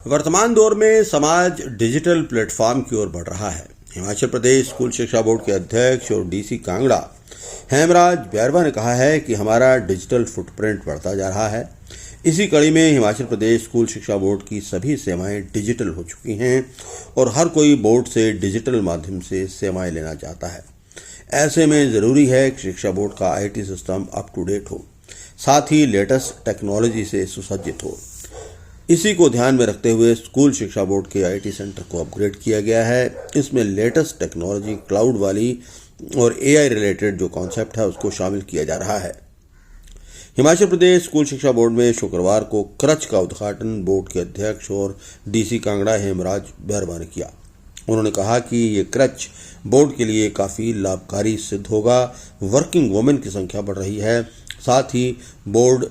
वर्तमान दौर में समाज डिजिटल प्लेटफॉर्म की ओर बढ़ रहा है। हिमाचल प्रदेश स्कूल शिक्षा बोर्ड के अध्यक्ष और डीसी कांगड़ा हेमराज बैरवा ने कहा है कि हमारा डिजिटल फुटप्रिंट बढ़ता जा रहा है। इसी कड़ी में हिमाचल प्रदेश स्कूल शिक्षा बोर्ड की सभी सेवाएं डिजिटल हो चुकी हैं और हर कोई बोर्ड से डिजिटल माध्यम से सेवाएं लेना चाहता है। ऐसे में जरूरी है कि शिक्षा बोर्ड का IT system up to date हो, साथ ही लेटेस्ट टेक्नोलॉजी से सुसज्जित हो। इसी को ध्यान में रखते हुए स्कूल शिक्षा बोर्ड के आईटी सेंटर को अपग्रेड किया गया है। इसमें लेटेस्ट टेक्नोलॉजी, क्लाउड वाली और एआई रिलेटेड जो कॉन्सेप्ट है उसको शामिल किया जा रहा है। हिमाचल प्रदेश स्कूल शिक्षा बोर्ड में शुक्रवार को क्रच का उद्घाटन बोर्ड के अध्यक्ष और डीसी कांगड़ा हेमराज बैरवा ने किया। उन्होंने कहा कि ये क्रच बोर्ड के लिए काफ़ी लाभकारी सिद्ध होगा। वर्किंग वुमेन की संख्या बढ़ रही है, साथ ही बोर्ड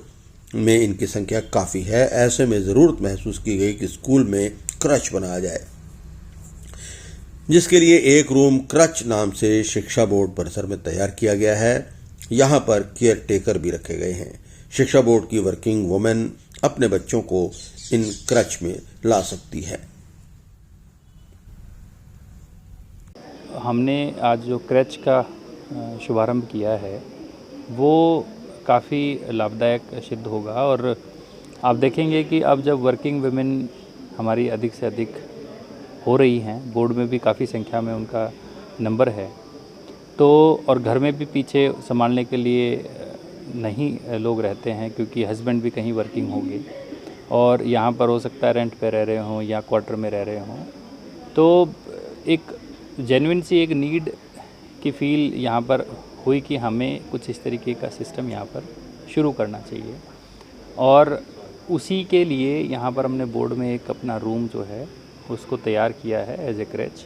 में इनकी संख्या काफ़ी है। ऐसे में ज़रूरत महसूस की गई कि स्कूल में क्रच बनाया जाए, जिसके लिए एक रूम क्रच नाम से शिक्षा बोर्ड परिसर में तैयार किया गया है। यहाँ पर केयर टेकर भी रखे गए हैं। शिक्षा बोर्ड की वर्किंग वुमेन अपने बच्चों को इन क्रच में ला सकती है। हमने आज जो क्रच का शुभारंभ किया है वो काफ़ी लाभदायक सिद्ध होगा और आप देखेंगे कि अब जब वर्किंग वुमेन हमारी अधिक से अधिक हो रही हैं, बोर्ड में भी काफ़ी संख्या में उनका नंबर है, तो और घर में भी पीछे संभालने के लिए नहीं लोग रहते हैं क्योंकि हस्बैंड भी कहीं वर्किंग होंगे और यहाँ पर हो सकता है रेंट पे रह रहे हों या क्वार्टर में रह रहे हों, तो एक जेन्युइन सी एक नीड की फील यहाँ पर हुई कि हमें कुछ इस तरीके का सिस्टम यहाँ पर शुरू करना चाहिए। और उसी के लिए यहाँ पर हमने बोर्ड में एक अपना रूम जो है उसको तैयार किया है एज ए क्रच।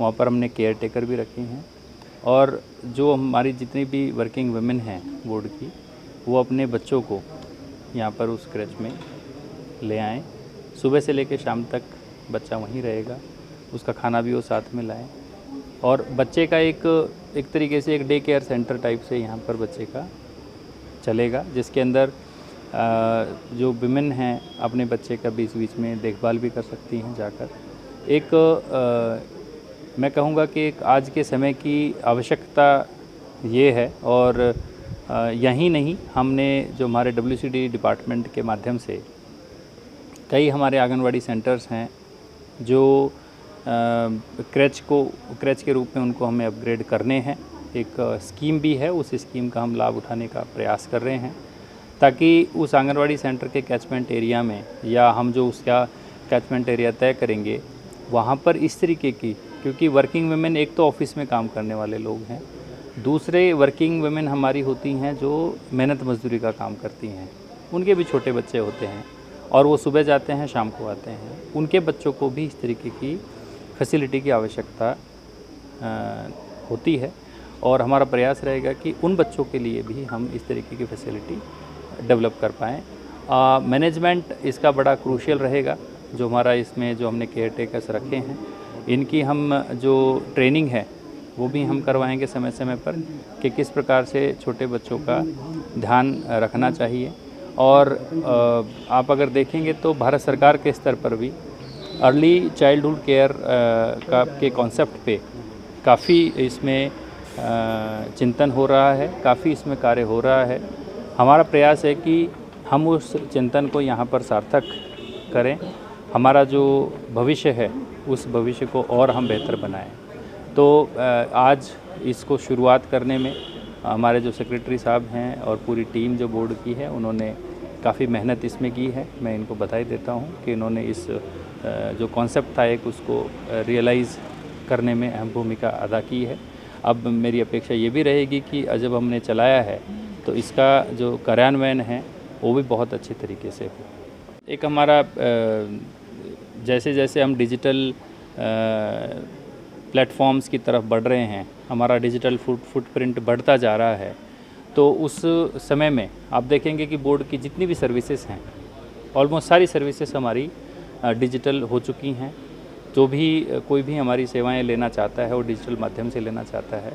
वहाँ पर हमने केयर टेकर भी रखी हैं और जो हमारी जितनी भी वर्किंग वुमेन हैं बोर्ड की, वो अपने बच्चों को यहाँ पर उस क्रच में ले आएँ। सुबह से लेकर शाम तक बच्चा वहीं रहेगा, उसका खाना भी वो साथ में लाएँ और बच्चे का एक तरीके से एक डे केयर सेंटर टाइप से यहाँ पर बच्चे का चलेगा, जिसके अंदर जो विमेन हैं अपने बच्चे का बीच बीच में देखभाल भी कर सकती हैं जाकर। मैं कहूँगा कि एक आज के समय की आवश्यकता ये है और यहीं नहीं, हमने जो हमारे WCD डिपार्टमेंट के माध्यम से कई हमारे आंगनवाड़ी सेंटर्स हैं जो क्रच के रूप में उनको हमें अपग्रेड करने हैं। एक स्कीम भी है, उस स्कीम का हम लाभ उठाने का प्रयास कर रहे हैं ताकि उस आंगनवाड़ी सेंटर के कैचमेंट एरिया में या हम जो उसका कैचमेंट एरिया तय करेंगे वहाँ पर इस तरीके की, क्योंकि वर्किंग वुमेन एक तो ऑफिस में काम करने वाले लोग हैं, दूसरे वर्किंग वुमेन हमारी होती हैं जो मेहनत मजदूरी का काम करती हैं, उनके भी छोटे बच्चे होते हैं और वो सुबह जाते हैं शाम को आते हैं। उनके बच्चों को भी इस तरीके की फैसिलिटी की आवश्यकता होती है और हमारा प्रयास रहेगा कि उन बच्चों के लिए भी हम इस तरीके की फैसिलिटी डेवलप कर पाएँ। मैनेजमेंट इसका बड़ा क्रूशियल रहेगा। जो हमारा इसमें जो हमने केयर टेकर्स रखे हैं, इनकी हम जो ट्रेनिंग है वो भी हम करवाएंगे समय समय पर कि किस प्रकार से छोटे बच्चों का ध्यान रखना चाहिए। और आप अगर देखेंगे तो भारत सरकार के स्तर पर भी अर्ली चाइल्डहुड केयर के कॉन्सेप्ट पे काफ़ी इसमें चिंतन हो रहा है, काफ़ी इसमें कार्य हो रहा है। हमारा प्रयास है कि हम उस चिंतन को यहाँ पर सार्थक करें। हमारा जो भविष्य है उस भविष्य को और हम बेहतर बनाएं। तो आज इसको शुरुआत करने में हमारे जो सेक्रेटरी साहब हैं और पूरी टीम जो बोर्ड की है, उन्होंने काफ़ी मेहनत इसमें की है। मैं इनको बधाई देता हूँ कि इन्होंने इस जो कॉन्सेप्ट था एक उसको रियलाइज़ करने में अहम भूमिका अदा की है। अब मेरी अपेक्षा ये भी रहेगी कि जब हमने चलाया है तो इसका जो कार्यान्वयन है वो भी बहुत अच्छे तरीके से हो। एक हमारा जैसे जैसे हम डिजिटल प्लेटफॉर्म्स की तरफ बढ़ रहे हैं, हमारा डिजिटल फुटप्रिंट बढ़ता जा रहा है, तो उस समय में आप देखेंगे कि बोर्ड की जितनी भी सर्विसेज हैं, ऑलमोस्ट सारी सर्विसेज हमारी डिजिटल हो चुकी हैं। जो भी कोई भी हमारी सेवाएं लेना चाहता है वो डिजिटल माध्यम से लेना चाहता है।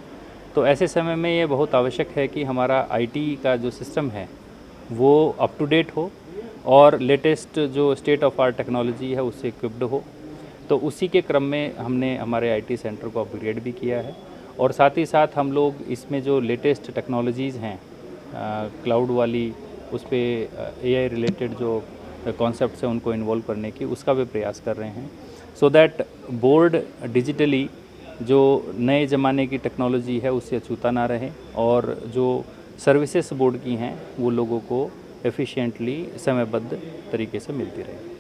तो ऐसे समय में ये बहुत आवश्यक है कि हमारा आईटी का जो सिस्टम है वो अप टू डेट हो और लेटेस्ट जो स्टेट ऑफ आर्ट टेक्नोलॉजी है उससे इक्विप्ड हो। तो उसी के क्रम में हमने हमारे आईटी सेंटर को अपग्रेड भी किया है और साथ ही साथ हम लोग इसमें जो लेटेस्ट टेक्नोलॉजीज़ हैं क्लाउड वाली, उस पर एआई रिलेटेड जो कॉन्सेप्ट्स हैं उनको इन्वॉल्व करने की, उसका भी प्रयास कर रहे हैं, सो दैट बोर्ड डिजिटली जो नए ज़माने की टेक्नोलॉजी है उससे अछूता ना रहे और जो सर्विसेज बोर्ड की हैं वो लोगों को एफिशिएंटली समयबद्ध तरीके से मिलती रहे।